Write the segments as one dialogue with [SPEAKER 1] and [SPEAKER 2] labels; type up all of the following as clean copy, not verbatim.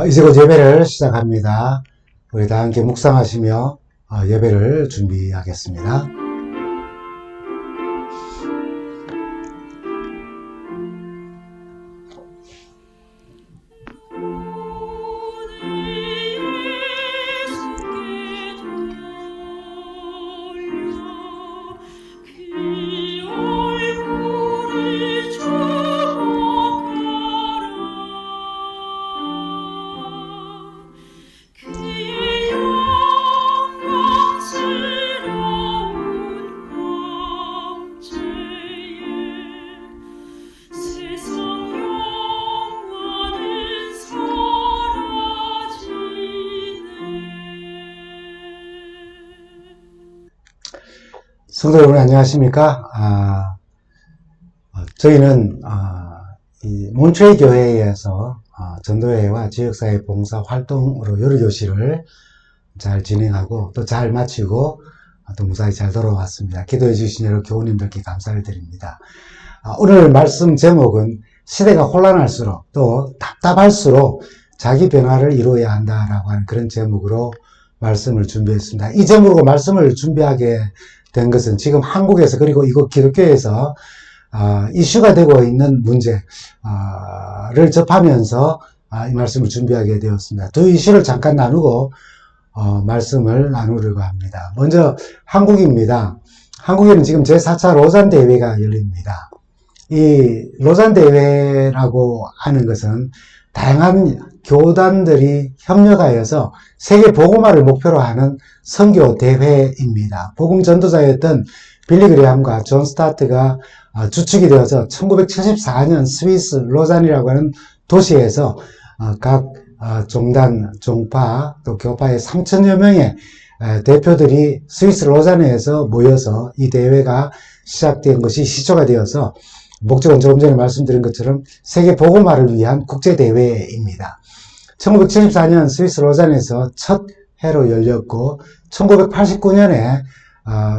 [SPEAKER 1] 이제 곧 예배를 시작합니다. 우리 다 함께 묵상하시며 예배를 준비하겠습니다. 성도 여러분 안녕하십니까? 저희는 이 몬트레이 교회에서 전도회와 지역사회 봉사 활동으로 여러 교실을 잘 진행하고 또 잘 마치고 또 무사히 잘 돌아왔습니다. 기도해 주신 여러 교우님들께 감사를 드립니다. 오늘 말씀 제목은 시대가 혼란할수록 또 답답할수록 자기 변화를 이루어야 한다라고 하는 그런 제목으로 말씀을 준비했습니다. 이 제목으로 말씀을 준비하게 된 것은 지금 한국에서 그리고 이곳 기독교에서 이슈가 되고 있는 문제를 접하면서 이 말씀을 준비하게 되었습니다. 두 이슈를 잠깐 나누고 말씀을 나누려고 합니다. 먼저 한국입니다. 한국에는 지금 제4차 로잔 대회가 열립니다. 이 로잔 대회라고 하는 것은 다양한 교단들이 협력하여서 세계 복음화를 목표로 하는 선교 대회입니다. 복음 전도자였던 빌리 그레함과 존 스타트가 주축이 되어서 1974년 스위스 로잔이라고 하는 도시에서 각 종단, 종파, 또 교파의 3천여 명의 대표들이 스위스 로잔에서 모여서 이 대회가 시작된 것이 시초가 되어서 목적은 조금 전에 말씀드린 것처럼 세계 복음화를 위한 국제대회입니다. 1974년 스위스 로잔에서 첫 해로 열렸고 1989년에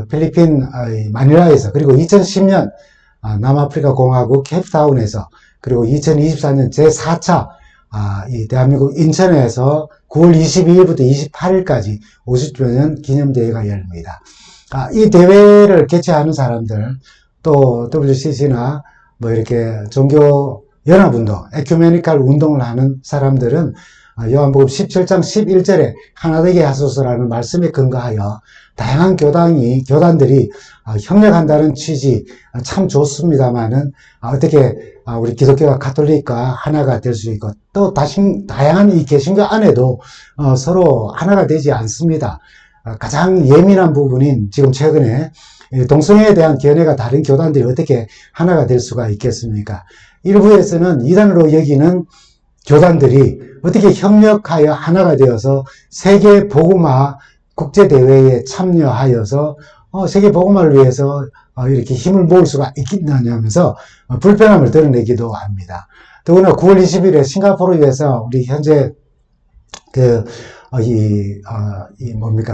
[SPEAKER 1] 필리핀 마닐라에서 그리고 2010년 남아프리카 공화국 케이프타운에서 그리고 2024년 제4차 이 대한민국 인천에서 9월 22일부터 28일까지 50주년 기념대회가 열립니다. 이 대회를 개최하는 사람들 또 WCC나 뭐 이렇게 종교 연합운동, 에큐메니칼 운동을 하는 사람들은 요한복음 17장 11절에 하나 되게 하소서라는 말씀에 근거하여 다양한 교단들이 협력한다는 취지 참 좋습니다만은 어떻게 우리 기독교와 가톨릭과 하나가 될 수 있고 또 다양한 이 개신교 안에도 서로 하나가 되지 않습니다. 가장 예민한 부분인 지금 최근에 동성애에 대한 견해가 다른 교단들이 어떻게 하나가 될 수가 있겠습니까? 일부에서는 이단으로 여기는 교단들이 어떻게 협력하여 하나가 되어서 세계 복음화 국제대회에 참여하여서 세계 복음화를 위해서 이렇게 힘을 모을 수가 있겠느냐면서 불편함을 드러내기도 합니다. 더구나 9월 20일에 싱가포르에서 우리 현재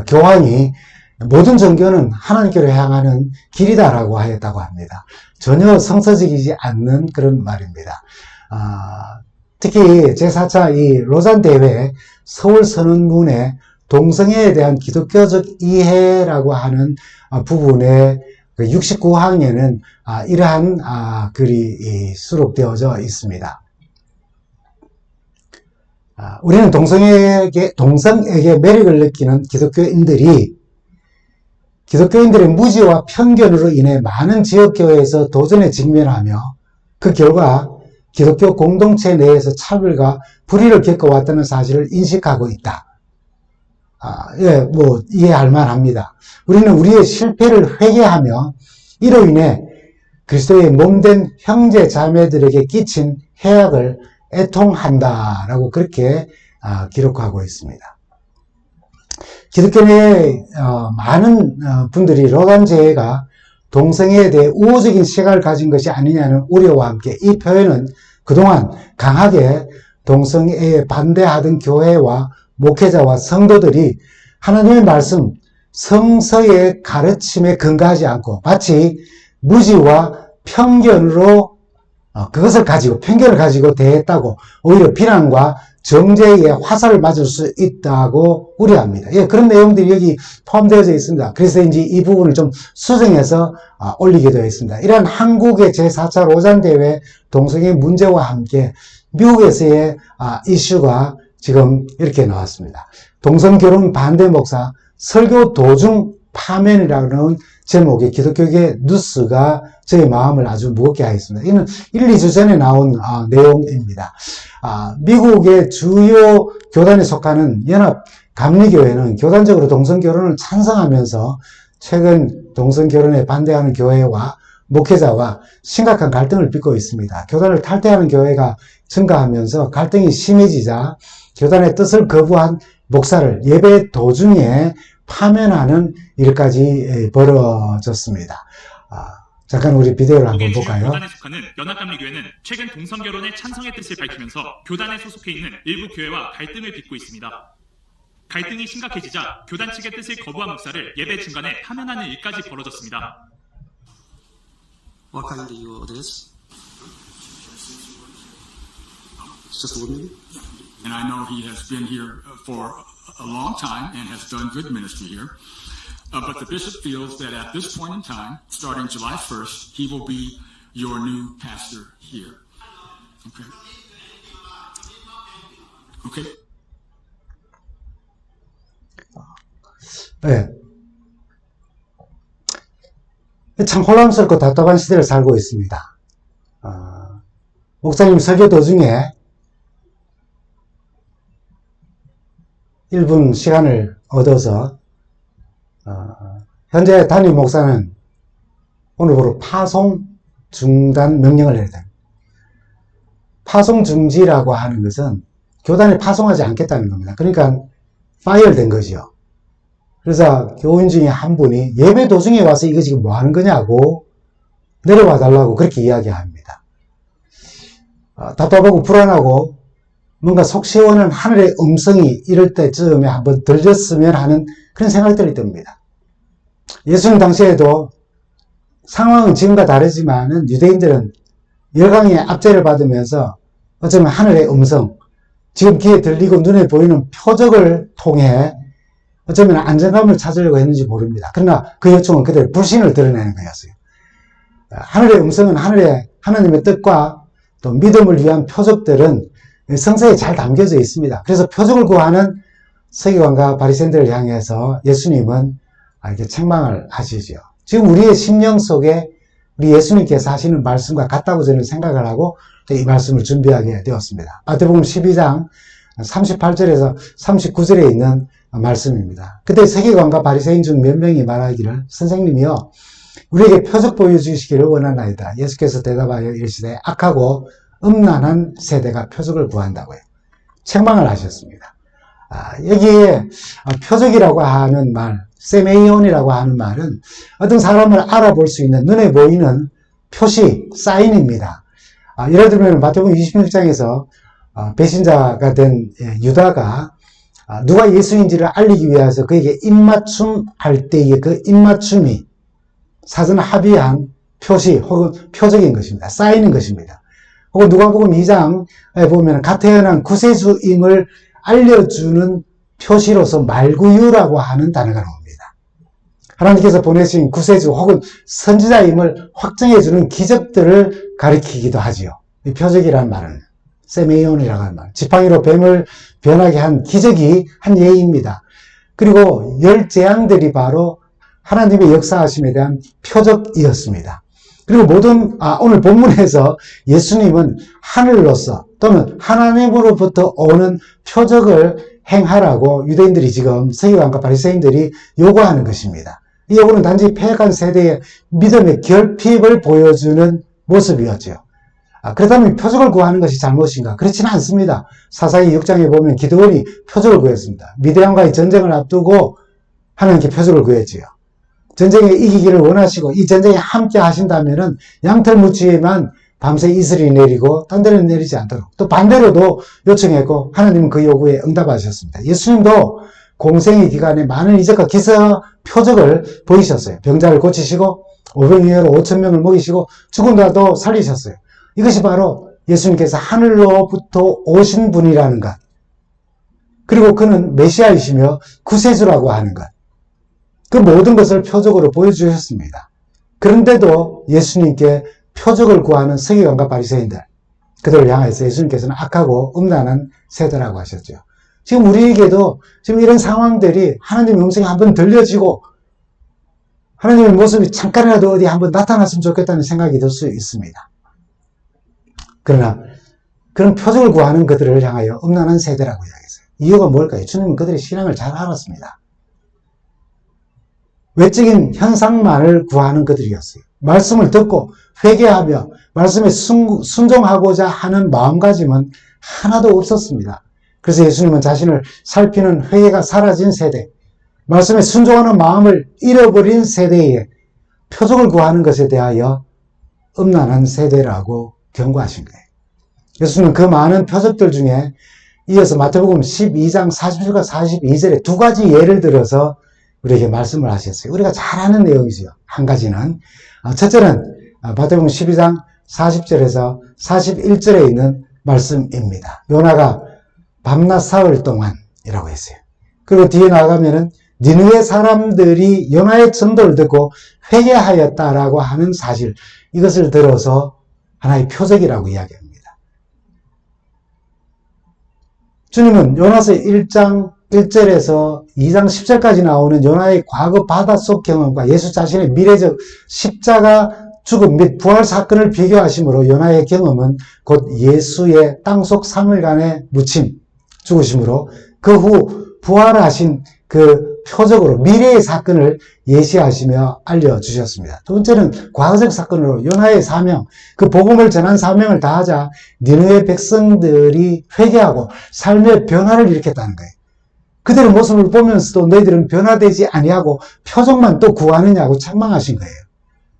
[SPEAKER 1] 교황이 모든 종교는 하나님께로 향하는 길이다라고 하였다고 합니다. 전혀 성서적이지 않는 그런 말입니다. 특히 제4차 이 로잔 대회 서울 선언문에 동성애에 대한 기독교적 이해라고 하는 부분의 69항에는 이러한 글이 수록되어져 있습니다. 우리는 동성애에게 매력을 느끼는 기독교인들의 무지와 편견으로 인해 많은 지역교회에서 도전에 직면하며 그 결과 기독교 공동체 내에서 차별과 불의를 겪어왔다는 사실을 인식하고 있다. 이해할 만합니다. 우리는 우리의 실패를 회개하며 이로 인해 그리스도의 몸된 형제 자매들에게 끼친 해악을 애통한다라고 그렇게 기록하고 있습니다. 기독교 내에 많은 분들이 로잔 제회가 동성애에 대해 우호적인 시각을 가진 것이 아니냐는 우려와 함께 이 표현은 그동안 강하게 동성애에 반대하던 교회와 목회자와 성도들이 하나님의 말씀, 성서의 가르침에 근거하지 않고 마치 무지와 편견을 가지고 대했다고 오히려 비난과 정제에 화살을 맞을 수 있다고 우려합니다. 예, 그런 내용들이 여기 포함되어져 있습니다. 그래서 이제 이 부분을 좀 수정해서 올리게 되어 있습니다. 이러한 한국의 제4차 로잔대회 동성애 문제와 함께 미국에서의 이슈가 지금 이렇게 나왔습니다. 동성결혼 반대 목사 설교 도중 파면이라는 제목의 기독교계 뉴스가 저의 마음을 아주 무겁게 하였습니다. 이는 1, 2주 전에 나온 내용입니다. 미국의 주요 교단에 속하는 연합 감리교회는 교단적으로 동성결혼을 찬성하면서 최근 동성결혼에 반대하는 교회와 목회자와 심각한 갈등을 빚고 있습니다. 교단을 탈퇴하는 교회가 증가하면서 갈등이 심해지자 교단의 뜻을 거부한 목사를 예배 도중에 파면하는 일까지 벌어졌습니다. 잠깐 우리 비디오를 한번 볼까요?
[SPEAKER 2] 교단에 속하는 연합감리교회는 최근 동성결혼에 찬성의 뜻을 밝히면서 교단에 소속해 있는 일부 교회와 갈등을 빚고 있습니다. 갈등이 심각해지자 교단 측의 뜻을 거부한 목사를 예배 중간에 파면하는 일까지 벌어졌습니다.
[SPEAKER 3] What kind of you it is? It's just a woman?
[SPEAKER 4] And I know he has been here for a long time and has done good ministry here. But the bishop feels that at this point in time, starting July 1st, he will be your new pastor here. Okay? Okay?
[SPEAKER 1] 네. 참 혼란스럽고 답답한 시대를 살고 있습니다. 목사님 설교 도중에 1분 시간을 얻어서 현재 담임 목사는 오늘부로 파송 중단 명령을 내야 됩니다. 파송 중지라고 하는 것은 교단에 파송하지 않겠다는 겁니다. 그러니까 파이어된 거죠. 그래서 교인 중에 한 분이 예배 도중에 와서 이거 지금 뭐 하는 거냐고 내려와 달라고 그렇게 이야기합니다. 답답하고 불안하고 뭔가 속 시원한 하늘의 음성이 이럴 때쯤에 한번 들렸으면 하는 그런 생각들이 듭니다. 예수님 당시에도 상황은 지금과 다르지만은 유대인들은 열강의 압제를 받으면서 어쩌면 하늘의 음성, 지금 귀에 들리고 눈에 보이는 표적을 통해 어쩌면 안정감을 찾으려고 했는지 모릅니다. 그러나 그 요청은 그들의 불신을 드러내는 거였어요. 하늘의 음성은 하나님의 뜻과 또 믿음을 위한 표적들은 성서에 잘 담겨져 있습니다. 그래서 표적을 구하는 서기관과 바리새인들을 향해서 예수님은 이렇게 책망을 하시죠. 지금 우리의 심령 속에 우리 예수님께서 하시는 말씀과 같다고 저는 생각을 하고 이 말씀을 준비하게 되었습니다. 마태복음 12장 38절에서 39절에 있는 말씀입니다. 그때 서기관과 바리새인 중 몇 명이 말하기를 선생님이여 우리에게 표적 보여주시기를 원하나이다. 예수께서 대답하여 이르시되 악하고 음란한 세대가 표적을 구한다고요. 책망을 하셨습니다. 여기에 표적이라고 하는 말, 세메이온이라고 하는 말은 어떤 사람을 알아볼 수 있는 눈에 보이는 표시, 사인입니다. 예를 들면 마태복음 26장에서 배신자가 된 유다가 누가 예수인지를 알리기 위해서 그에게 입맞춤 할 때의 그 입맞춤이 사전 합의한 표시 혹은 표적인 것입니다. 사인인 것입니다. 혹은 누가복음 2장에 보면 갓 태어난 구세주임을 알려주는 표시로서 말구유라고 하는 단어가 나옵니다. 하나님께서 보내신 구세주 혹은 선지자임을 확정해주는 기적들을 가리키기도 하지요. 이 표적이라는 말은 세메이온이라고 하는 말, 지팡이로 뱀을 변하게 한 기적이 한 예입니다. 그리고 10재앙들이 바로 하나님의 역사하심에 대한 표적이었습니다. 그리고 오늘 본문에서 예수님은 하늘로서 또는 하나님으로부터 오는 표적을 행하라고 유대인들이 지금 서기관과 바리새인들이 요구하는 것입니다. 이 요구는 단지 패역한 세대의 믿음의 결핍을 보여주는 모습이었죠. 그렇다면 표적을 구하는 것이 잘못인가? 그렇지는 않습니다. 사사기 6장에 보면 기드온이 표적을 구했습니다. 미디안과의 전쟁을 앞두고 하나님께 표적을 구했지요. 전쟁에 이기기를 원하시고 이 전쟁에 함께 하신다면은 양털무치에만 밤새 이슬이 내리고 딴 데는 내리지 않도록 또 반대로도 요청했고 하나님은 그 요구에 응답하셨습니다. 예수님도 공생의 기간에 많은 이적과 기사 표적을 보이셨어요. 병자를 고치시고 오병이어로 5,000명을 먹이시고 죽은 자도 살리셨어요. 이것이 바로 예수님께서 하늘로부터 오신 분이라는 것, 그리고 그는 메시아이시며 구세주라고 하는 것. 그 모든 것을 표적으로 보여주셨습니다. 그런데도 예수님께 표적을 구하는 서기관과 바리새인들, 그들을 향해서 예수님께서는 악하고 음란한 세대라고 하셨죠. 지금 우리에게도 지금 이런 상황들이 하나님의 음성이 한번 들려지고 하나님의 모습이 잠깐이라도 어디 한번 나타났으면 좋겠다는 생각이 들 수 있습니다. 그러나 그런 표적을 구하는 그들을 향하여 음란한 세대라고 이야기했어요. 이유가 뭘까요? 주님은 그들의 신앙을 잘 알았습니다. 외적인 현상만을 구하는 그들이었어요. 말씀을 듣고 회개하며 말씀에 순종하고자 하는 마음가짐은 하나도 없었습니다. 그래서 예수님은 자신을 살피는 회개가 사라진 세대, 말씀에 순종하는 마음을 잃어버린 세대에 표적을 구하는 것에 대하여 음란한 세대라고 경고하신 거예요. 예수님은 그 많은 표적들 중에 이어서 마태복음 12장 40절과 42절에 두 가지 예를 들어서 우리에게 말씀을 하셨어요. 우리가 잘 아는 내용이죠. 한 가지는, 첫째는 마태복음 12장 40절에서 41절에 있는 말씀입니다. 요나가 밤낮 사흘 동안이라고 했어요. 그리고 뒤에 나가면은 니느웨 사람들이 요나의 전도를 듣고 회개하였다라고 하는 사실, 이것을 들어서 하나의 표적이라고 이야기합니다. 주님은 요나서 1장 1절에서 2장 10절까지 나오는 요나의 과거 바닷속 경험과 예수 자신의 미래적 십자가 죽음 및 부활 사건을 비교하심으로 요나의 경험은 곧 예수의 땅속 3일간의 묻힘, 죽으심으로 그 후 부활하신 그 표적으로 미래의 사건을 예시하시며 알려주셨습니다. 두 번째는 과거적 사건으로 요나의 사명, 그 복음을 전한 사명을 다하자 니느웨 백성들이 회개하고 삶의 변화를 일으켰다는 거예요. 그들의 모습을 보면서도 너희들은 변화되지 아니하고 표적만 또 구하느냐고 책망하신 거예요.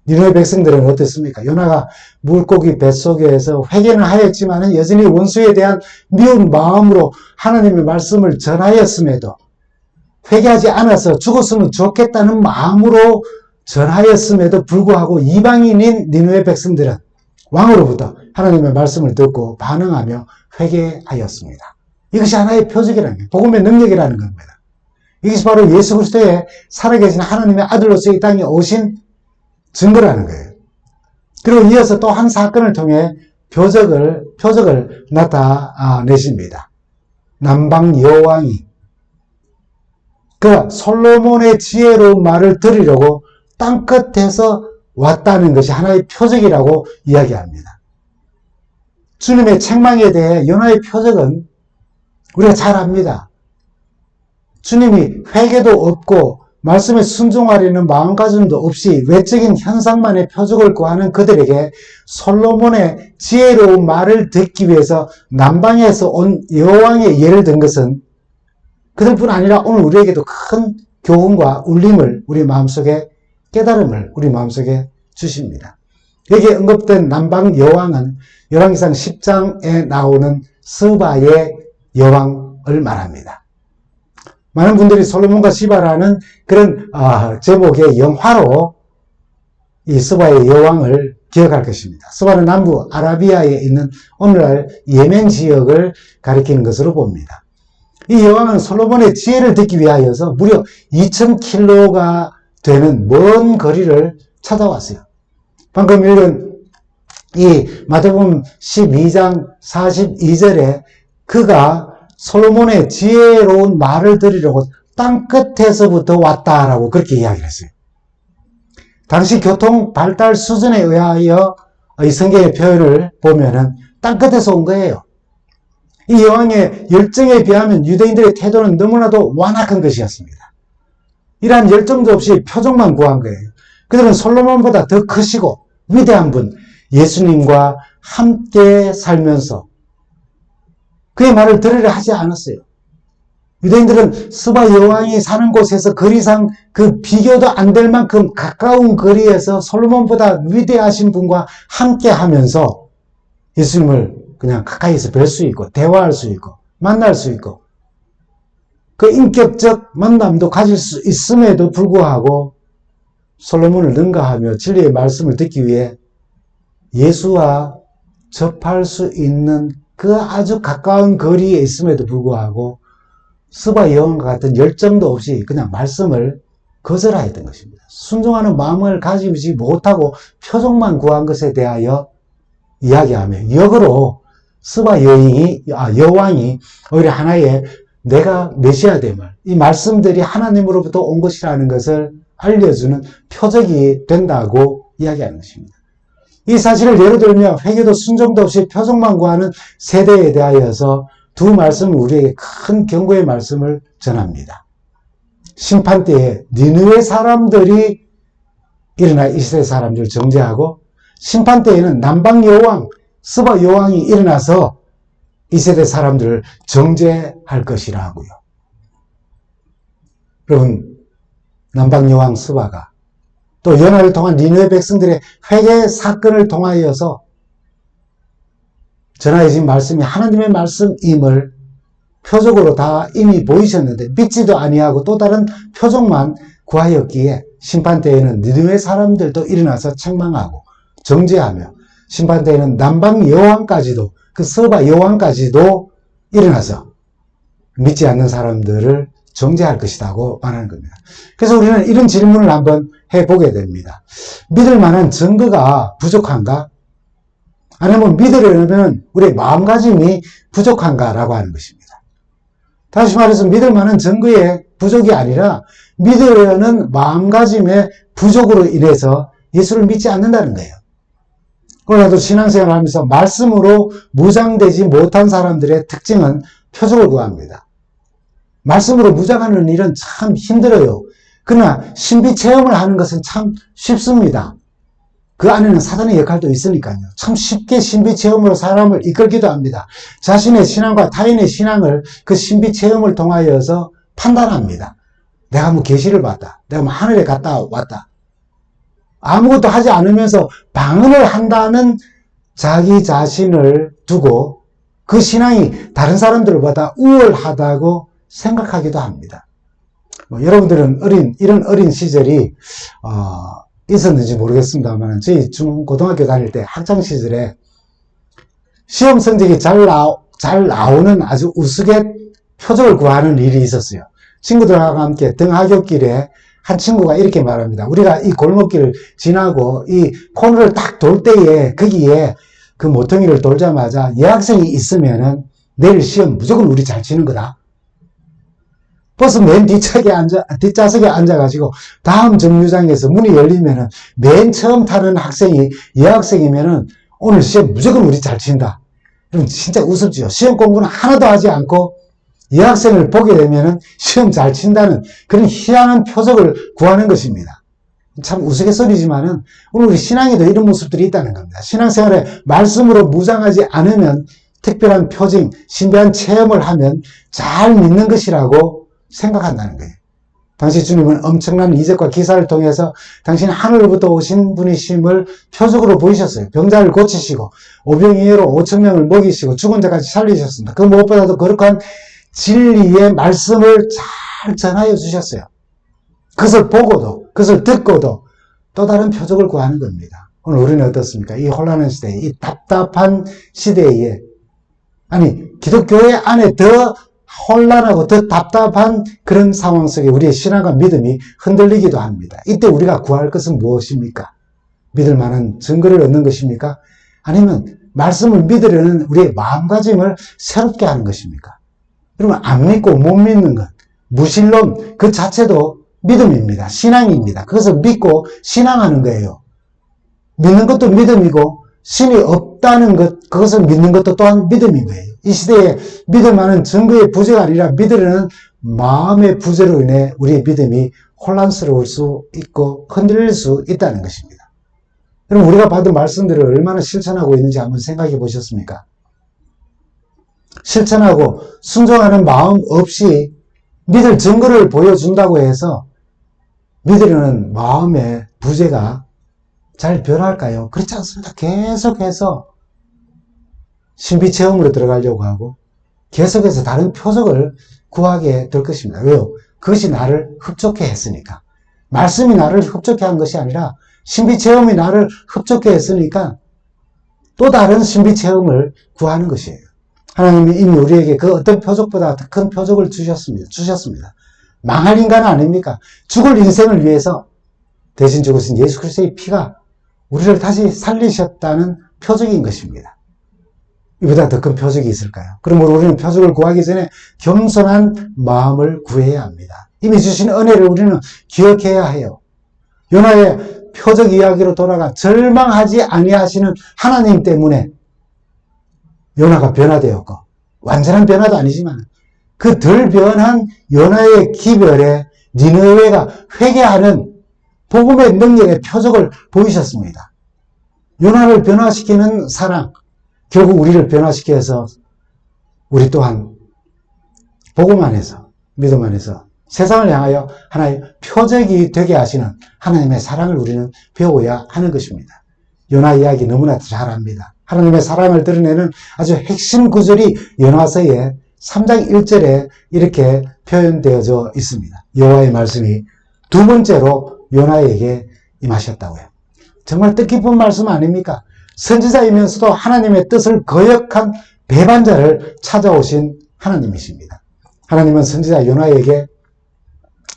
[SPEAKER 1] 니느웨 백성들은 어땠습니까? 요나가 물고기 뱃속에서 회개는 하였지만 여전히 원수에 대한 미운 마음으로 하나님의 말씀을 전하였음에도, 회개하지 않아서 죽었으면 좋겠다는 마음으로 전하였음에도 불구하고 이방인인 니느웨 백성들은 왕으로부터 하나님의 말씀을 듣고 반응하며 회개하였습니다. 이것이 하나의 표적이라는 거예요. 복음의 능력이라는 겁니다. 이것이 바로 예수 그리스도의 살아계신 하나님의 아들로서 이 땅에 오신 증거라는 거예요. 그리고 이어서 또 한 사건을 통해 표적을 나타내십니다. 남방 여왕이 그 솔로몬의 지혜로운 말을 들으려고 땅끝에서 왔다는 것이 하나의 표적이라고 이야기합니다. 주님의 책망에 대해 요나의 표적은 우리가 잘 압니다. 주님이 회개도 없고 말씀에 순종하려는 마음가짐도 없이 외적인 현상만의 표적을 구하는 그들에게 솔로몬의 지혜로운 말을 듣기 위해서 남방에서 온 여왕의 예를 든 것은 그들뿐 아니라 오늘 우리에게도 큰 교훈과 울림을 우리 마음속에, 깨달음을 우리 마음속에 주십니다. 여기에 언급된 남방 여왕은 열왕기상 10장에 나오는 스바의 여왕을 말합니다. 많은 분들이 솔로몬과 시바라는 그런 제목의 영화로 이 스바의 여왕을 기억할 것입니다. 스바는 남부 아라비아에 있는 오늘날 예멘 지역을 가리키는 것으로 봅니다. 이 여왕은 솔로몬의 지혜를 듣기 위하여서 무려 2000km가 되는 먼 거리를 찾아왔어요. 방금 읽은 이 마태복음 12장 42절에 그가 솔로몬의 지혜로운 말을 들으려고 땅끝에서부터 왔다라고 그렇게 이야기를 했어요. 당시 교통 발달 수준에 의하여 이 성경의 표현을 보면은 땅끝에서 온 거예요. 이 여왕의 열정에 비하면 유대인들의 태도는 너무나도 완악한 것이었습니다. 이러한 열정도 없이 표적만 구한 거예요. 그들은 솔로몬보다 더 크시고 위대한 분, 예수님과 함께 살면서 그의 말을 들으려 하지 않았어요. 유대인들은 스바 여왕이 사는 곳에서 거리상 그 비교도 안 될 만큼 가까운 거리에서 솔로몬보다 위대하신 분과 함께 하면서 예수님을 그냥 가까이서 뵐 수 있고 대화할 수 있고 만날 수 있고 그 인격적 만남도 가질 수 있음에도 불구하고 솔로몬을 능가하며 진리의 말씀을 듣기 위해 예수와 접할 수 있는 그 아주 가까운 거리에 있음에도 불구하고 스바 여왕과 같은 열정도 없이 그냥 말씀을 거절하였던 것입니다. 순종하는 마음을 가지지 못하고 표적만 구한 것에 대하여 이야기하며 역으로 스바 여왕이 오히려 하나의 내가 메시아됨을, 이 말씀들이 하나님으로부터 온 것이라는 것을 알려주는 표적이 된다고 이야기하는 것입니다. 이 사실을 예로 들며 회개도 순종도 없이 표적만 구하는 세대에 대하여서 두 말씀은 우리에게 큰 경고의 말씀을 전합니다. 심판 때에 니느웨 사람들이 일어나 이 시대 사람들을 정죄하고, 심판 때에는 남방 여왕, 스바 여왕이 일어나서 이 세대 사람들을 정죄할 것이라고요. 여러분, 남방 여왕 스바가 또 연합을 통한 니느웨 백성들의 회개 사건을 통하여서 전하여진 말씀이 하나님의 말씀임을 표적으로 다 이미 보이셨는데 믿지도 아니하고 또 다른 표적만 구하였기에 심판 때에는 니느웨 사람들도 일어나서 책망하고 정죄하며, 심판 때에는 남방 여왕까지도, 그 스바 여왕까지도 일어나서 믿지 않는 사람들을 정죄할 것이라고 말하는 겁니다. 그래서 우리는 이런 질문을 한번 해보게 됩니다. 믿을 만한 증거가 부족한가? 아니면 믿으려면 우리의 마음가짐이 부족한가라고 하는 것입니다. 다시 말해서 믿을 만한 증거의 부족이 아니라 믿으려는 마음가짐의 부족으로 인해서 예수를 믿지 않는다는 거예요. 그러나도 신앙생활을 하면서 말씀으로 무장되지 못한 사람들의 특징은 표적을 구합니다. 말씀으로 무장하는 일은 참 힘들어요. 그러나 신비 체험을 하는 것은 참 쉽습니다. 그 안에는 사단의 역할도 있으니까요. 참 쉽게 신비 체험으로 사람을 이끌기도 합니다. 자신의 신앙과 타인의 신앙을 그 신비 체험을 통하여서 판단합니다. 내가 뭐 계시를 봤다. 내가 뭐 하늘에 갔다 왔다. 아무것도 하지 않으면서 방언을 한다는 자기 자신을 두고 그 신앙이 다른 사람들보다 우월하다고 생각하기도 합니다. 여러분들은 이런 어린 시절이 있었는지 모르겠습니다만, 저희 고등학교 다닐 때 학창 시절에 시험 성적이 잘 나오는 아주 우스갯 표적을 구하는 일이 있었어요. 친구들과 함께 등하굣길에 한 친구가 이렇게 말합니다. 우리가 이 골목길을 지나고 이 코너를 딱 돌 때에 거기에 그 모퉁이를 돌자마자 여학생이 있으면은 내일 시험 무조건 우리 잘 치는 거다. 버스 맨 뒷좌석에 앉아가지고 다음 정류장에서 문이 열리면은 맨 처음 타는 학생이 여학생이면은 오늘 시험 무조건 우리 잘 친다. 여러분 진짜 우습죠. 시험 공부는 하나도 하지 않고 여학생을 보게 되면은 시험 잘 친다는 그런 희한한 표적을 구하는 것입니다. 참 우스갯소리지만은 오늘 우리 신앙에도 이런 모습들이 있다는 겁니다. 신앙생활에 말씀으로 무장하지 않으면 특별한 표징, 신비한 체험을 하면 잘 믿는 것이라고 생각한다는 거예요. 당시 주님은 엄청난 이적과 기사를 통해서 당신 하늘로부터 오신 분이심을 표적으로 보이셨어요. 병자를 고치시고 오병이어로 5,000명을 먹이시고 죽은 자까지 살리셨습니다. 그 무엇보다도 거룩한 진리의 말씀을 잘 전하여 주셨어요. 그것을 보고도, 그것을 듣고도 또 다른 표적을 구하는 겁니다. 오늘 우리는 어떻습니까? 이 혼란한 시대에, 이 답답한 시대에, 기독교회 안에 더 혼란하고 더 답답한 그런 상황 속에 우리의 신앙과 믿음이 흔들리기도 합니다. 이때 우리가 구할 것은 무엇입니까? 믿을 만한 증거를 얻는 것입니까? 아니면 말씀을 믿으려는 우리의 마음가짐을 새롭게 하는 것입니까? 여러분, 안 믿고 못 믿는 것, 무신론 그 자체도 믿음입니다. 신앙입니다. 그것을 믿고 신앙하는 거예요. 믿는 것도 믿음이고 신이 없다는 것, 그것을 믿는 것도 또한 믿음인 거예요. 이 시대에 믿을 만한 증거의 부재가 아니라 믿으려는 마음의 부재로 인해 우리의 믿음이 혼란스러울 수 있고 흔들릴 수 있다는 것입니다. 여러분, 우리가 받은 말씀들을 얼마나 실천하고 있는지 한번 생각해 보셨습니까? 실천하고 순종하는 마음 없이 믿을 증거를 보여준다고 해서 믿으려는 마음의 부재가 잘 변할까요? 그렇지 않습니다. 계속해서 신비체험으로 들어가려고 하고 계속해서 다른 표적을 구하게 될 것입니다. 왜요? 그것이 나를 흡족해 했으니까. 말씀이 나를 흡족해 한 것이 아니라 신비체험이 나를 흡족해 했으니까 또 다른 신비체험을 구하는 것이에요. 하나님이 이미 우리에게 그 어떤 표적보다 더 큰 표적을 주셨습니다. 망할 인간 아닙니까? 죽을 인생을 위해서 대신 죽으신 예수 그리스도의 피가 우리를 다시 살리셨다는 표적인 것입니다. 이보다 더 큰 표적이 있을까요? 그러므로 우리는 표적을 구하기 전에 겸손한 마음을 구해야 합니다. 이미 주신 은혜를 우리는 기억해야 해요. 요나의 표적 이야기로 돌아가 절망하지 아니하시는 하나님 때문에 요나가 변화되었고, 완전한 변화도 아니지만 그 덜 변한 요나의 기별에 니느웨가 회개하는 복음의 능력의 표적을 보이셨습니다. 요나를 변화시키는 사랑, 결국 우리를 변화시켜서 우리 또한 복음 안에서, 믿음 안에서 세상을 향하여 하나의 표적이 되게 하시는 하나님의 사랑을 우리는 배워야 하는 것입니다. 요나 이야기 너무나 잘 압니다. 하나님의 사랑을 드러내는 아주 핵심 구절이 요나서의 3장 1절에 이렇게 표현되어져 있습니다. 여호와의 말씀이 두 번째로 요나에게 임하셨다고요. 정말 뜻깊은 말씀 아닙니까? 선지자이면서도 하나님의 뜻을 거역한 배반자를 찾아오신 하나님이십니다. 하나님은 선지자 요나에게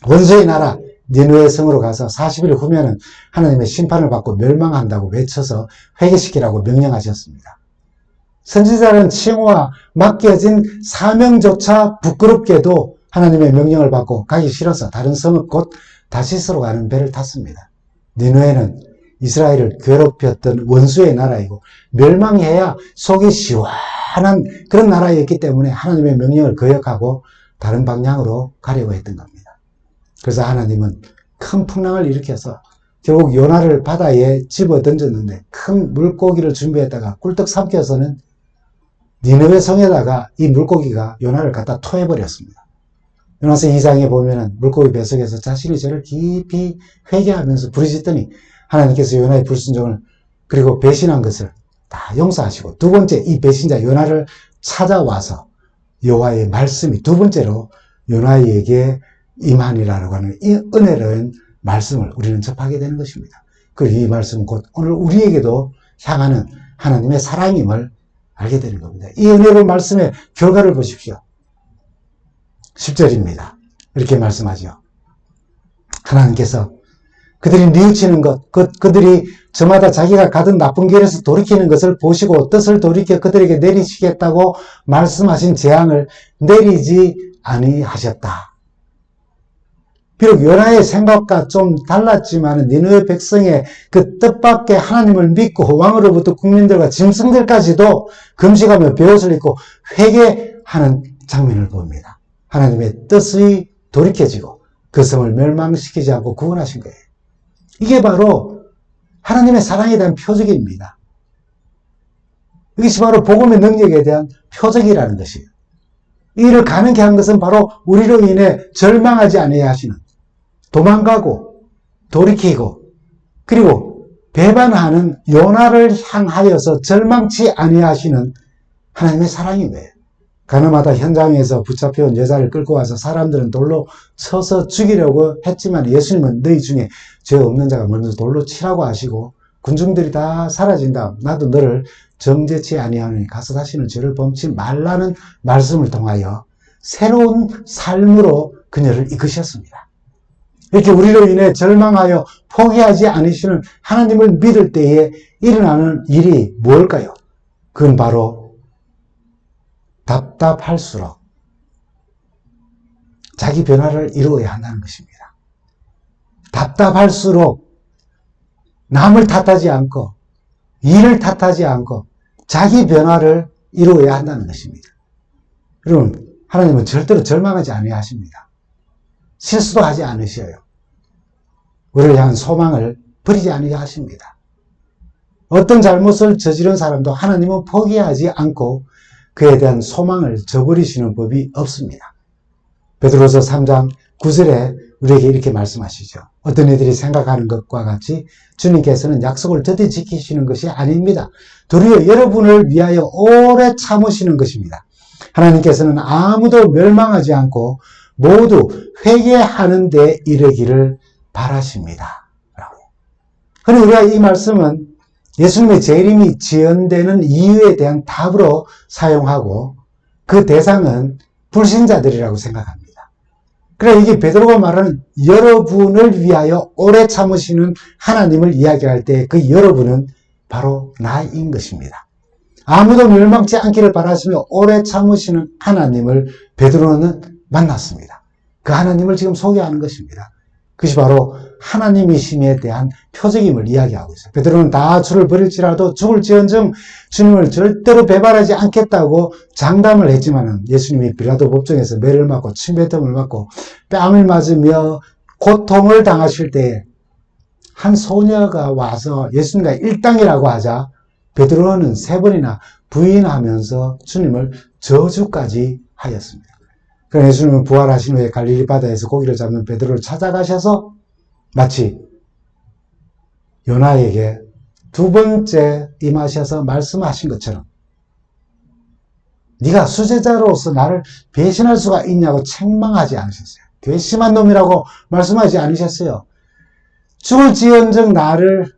[SPEAKER 1] 원수의 나라 니느웨 성으로 가서 40일 후면은 하나님의 심판을 받고 멸망한다고 외쳐서 회개시키라고 명령하셨습니다. 선지자는 칭호와 맡겨진 사명조차 부끄럽게도 하나님의 명령을 받고 가기 싫어서 다른 성을 곧 다시스로 가는 배를 탔습니다. 니느웨는 이스라엘을 괴롭혔던 원수의 나라이고 멸망해야 속이 시원한 그런 나라였기 때문에 하나님의 명령을 거역하고 다른 방향으로 가려고 했던 겁니다. 그래서 하나님은 큰 풍랑을 일으켜서 결국 요나를 바다에 집어 던졌는데 큰 물고기를 준비했다가 꿀떡 삼켜서는 니느웨 성에다가 이 물고기가 요나를 갖다 토해버렸습니다. 요나서 2장에 보면은 물고기 뱃속에서 자신이 저를 깊이 회개하면서 부르짖더니 하나님께서 요나의 불순종을 그리고 배신한 것을 다 용서하시고 두 번째 이 배신자 요나를 찾아와서 여호와의 말씀이 두 번째로 요나에게 임하니라라고 하는 이 은혜로운 말씀을 우리는 접하게 되는 것입니다. 그리고 이 말씀은 곧 오늘 우리에게도 향하는 하나님의 사랑임을 알게 되는 겁니다. 이 은혜로운 말씀의 결과를 보십시오. 10절입니다. 이렇게 말씀하죠. 하나님께서 그들이 뉘우치는 것, 그들이 저마다 자기가 가던 나쁜 길에서 돌이키는 것을 보시고 뜻을 돌이켜 그들에게 내리시겠다고 말씀하신 재앙을 내리지 아니하셨다. 비록 요나의 생각과 좀 달랐지만 니느웨 백성의 그 뜻밖의 하나님을 믿고 왕으로부터 국민들과 짐승들까지도 금식하며 베옷을 입고 회개하는 장면을 봅니다. 하나님의 뜻이 돌이켜지고 그 성을 멸망시키지 않고 구원하신 거예요. 이게 바로 하나님의 사랑에 대한 표적입니다. 이것이 바로 복음의 능력에 대한 표적이라는 것이에요. 이 일을 가능케 한 것은 바로 우리로 인해 절망하지 아니하여 하시는 도망가고 돌이키고 그리고 배반하는 요나를 향하여서 절망치 아니하시는 하나님의 사랑인 거예요. 가나마다 현장에서 붙잡혀온 여자를 끌고 와서 사람들은 돌로 쳐서 죽이려고 했지만 예수님은 너희 중에 죄 없는 자가 먼저 돌로 치라고 하시고 군중들이 다 사라진 다음 나도 너를 정죄치 아니하노니 가서 다시는 죄를 범치 말라는 말씀을 통하여 새로운 삶으로 그녀를 이끄셨습니다. 이렇게 우리로 인해 절망하여 포기하지 않으시는 하나님을 믿을 때에 일어나는 일이 뭘까요? 그건 바로 답답할수록 자기 변화를 이루어야 한다는 것입니다. 답답할수록 남을 탓하지 않고 일을 탓하지 않고 자기 변화를 이루어야 한다는 것입니다. 여러분, 하나님은 절대로 절망하지 아니하십니다. 실수도 하지 않으셔요. 우리를 향한 소망을 버리지 아니하십니다. 어떤 잘못을 저지른 사람도 하나님은 포기하지 않고 그에 대한 소망을 저버리시는 법이 없습니다. 베드로서 3장 9절에 우리에게 이렇게 말씀하시죠. 어떤 이들이 생각하는 것과 같이 주님께서는 약속을 더디 지키시는 것이 아닙니다. 도리어 여러분을 위하여 오래 참으시는 것입니다. 하나님께서는 아무도 멸망하지 않고 모두 회개하는 데 이르기를 바라십니다. 그런데 우리가 이 말씀은 예수님의 재림이 지연되는 이유에 대한 답으로 사용하고 그 대상은 불신자들이라고 생각합니다. 그래, 이게 베드로가 말하는 여러분을 위하여 오래 참으시는 하나님을 이야기할 때 그 여러분은 바로 나인 것입니다. 아무도 멸망치 않기를 바라시며 오래 참으시는 하나님을 베드로는 만났습니다. 그 하나님을 지금 소개하는 것입니다. 그것이 바로 하나님이심에 대한 표적임을 이야기하고 있어요. 베드로는 다 주를 버릴지라도 죽을지언정 주님을 절대로 배반하지 않겠다고 장담을 했지만은 예수님이 빌라도 법정에서 매를 맞고 침뱉음을 맞고 뺨을 맞으며 고통을 당하실 때에 한 소녀가 와서 예수님과 일당이라고 하자 베드로는 3번이나 부인하면서 주님을 저주까지 하였습니다. 그러나 예수님은 부활하신 후에 갈릴리 바다에서 고기를 잡는 베드로를 찾아가셔서 마치 요나에게 2번째 임하셔서 말씀하신 것처럼 네가 수제자로서 나를 배신할 수가 있냐고 책망하지 않으셨어요. 괘씸한 놈이라고 말씀하지 않으셨어요. 죽을지언정 나를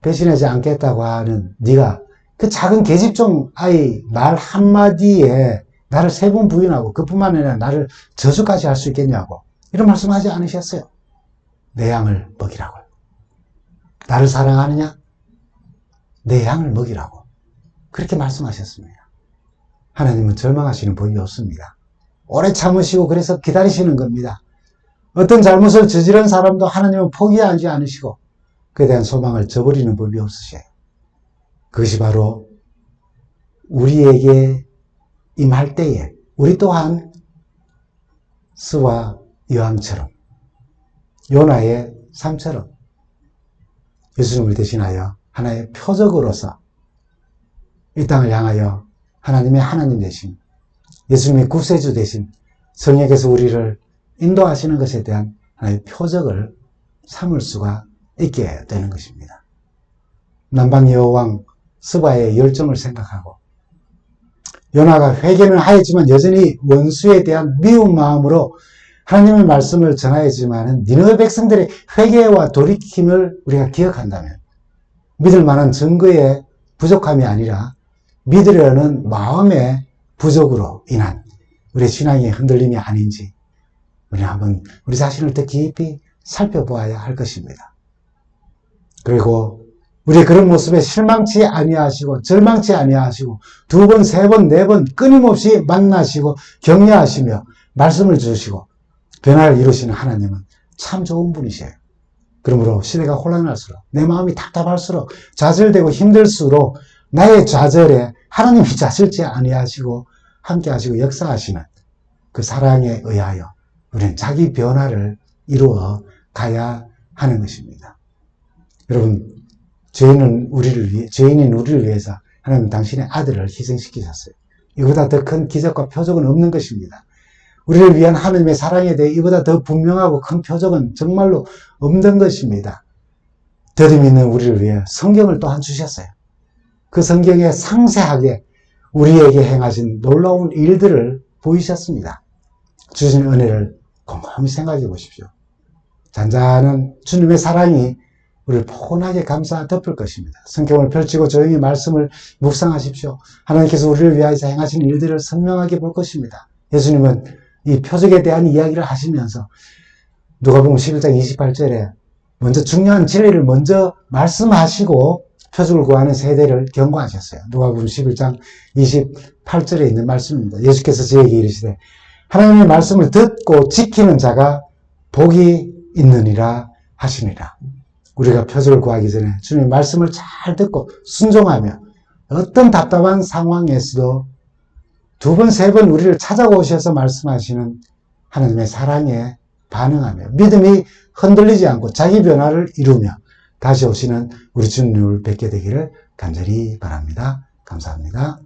[SPEAKER 1] 배신하지 않겠다고 하는 네가 그 작은 계집종 아이 말 한마디에 나를 3번 부인하고 그뿐만 아니라 나를 저주까지 할 수 있겠냐고 이런 말씀하지 않으셨어요. 내 양을 먹이라고요. 나를 사랑하느냐? 내 양을 먹이라고 그렇게 말씀하셨습니다. 하나님은 절망하시는 법이 없습니다. 오래 참으시고 그래서 기다리시는 겁니다. 어떤 잘못을 저지른 사람도 하나님은 포기하지 않으시고 그에 대한 소망을 저버리는 법이 없으셔요. 그것이 바로 우리에게 임할 때에 우리 또한 스와 여왕처럼 요나의 삶처럼 예수님을 대신하여 하나의 표적으로서 이 땅을 향하여 하나님의 하나님 되신 예수님의 구세주 되신 성령께서 우리를 인도하시는 것에 대한 하나의 표적을 삼을 수가 있게 되는 것입니다. 남방 여왕 스바의 열정을 생각하고 요나가 회개는 하였지만 여전히 원수에 대한 미운 마음으로 하나님의 말씀을 전하였지만 니느웨 백성들의 회개와 돌이킴을 우리가 기억한다면 믿을 만한 증거의 부족함이 아니라 믿으려는 마음의 부족으로 인한 우리의 신앙의 흔들림이 아닌지 우리는 한번 우리 자신을 더 깊이 살펴보아야 할 것입니다. 그리고 우리의 그런 모습에 실망치 아니하시고 절망치 아니하시고 2번, 3번, 4번 끊임없이 만나시고 격려하시며 말씀을 주시고 변화를 이루시는 하나님은 참 좋은 분이세요. 그러므로 시대가 혼란할수록 내 마음이 답답할수록 좌절되고 힘들수록 나의 좌절에 하나님이 좌절치 아니하시고 함께하시고 역사하시는 그 사랑에 의하여 우리는 자기 변화를 이루어 가야 하는 것입니다. 여러분, 죄인인 우리를 위해서 하나님 당신의 아들을 희생시키셨어요. 이보다 더 큰 기적과 표적은 없는 것입니다. 우리를 위한 하나님의 사랑에 대해 이보다 더 분명하고 큰 표적은 정말로 없는 것입니다. 되림 있는 우리를 위해 성경을 또한 주셨어요. 그 성경에 상세하게 우리에게 행하신 놀라운 일들을 보이셨습니다. 주신 은혜를 곰곰이 생각해 보십시오. 잔잔한 주님의 사랑이 우리를 포근하게 감싸 덮을 것입니다. 성경을 펼치고 조용히 말씀을 묵상하십시오. 하나님께서 우리를 위하여서 행하신 일들을 선명하게 볼 것입니다. 예수님은 이 표적에 대한 이야기를 하시면서 누가복음 11장 28절에 먼저 중요한 진리를 먼저 말씀하시고 표적을 구하는 세대를 경고하셨어요. 누가복음 11장 28절에 있는 말씀입니다. 예수께서 저에게 이르시되 하나님의 말씀을 듣고 지키는 자가 복이 있느니라 하시니라. 우리가 표적을 구하기 전에 주님의 말씀을 잘 듣고 순종하며 어떤 답답한 상황에서도 2번, 3번 우리를 찾아오셔서 말씀하시는 하나님의 사랑에 반응하며 믿음이 흔들리지 않고 자기 변화를 이루며 다시 오시는 우리 주님을 뵙게 되기를 간절히 바랍니다. 감사합니다.